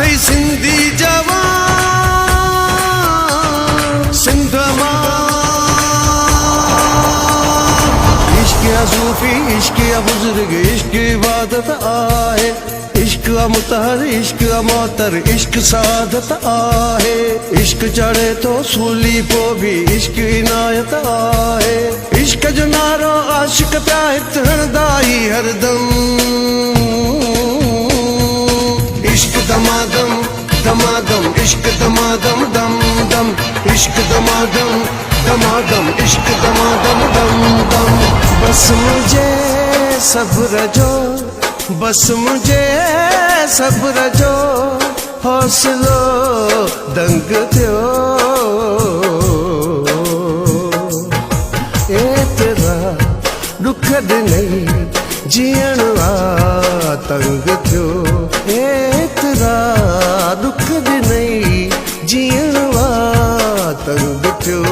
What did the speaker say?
आई सिंधी जवान सिंध मां इश्क या सूफी इश्क या बुजुर्ग इश्क इबादत आहे इश्क मुतहर इश्क मोतर इश्क सादत आहे इश्क चढ़े तो सूली पो भी इश्क इनायत आहे इश्क जो नारो आशिक प्या हितणदाई हरदम इश्क दमादम दमादम इश्क दमादम दम दम इश्क दमादम दमादम इश्क दमादम दम दम बस मुझे सब्र जो बस मुझे सब्र जो हौसलो दंग थियो एतरा दुख नहीं जीअण तंग थियो एतरा दुख नहीं जीअण तंग थियो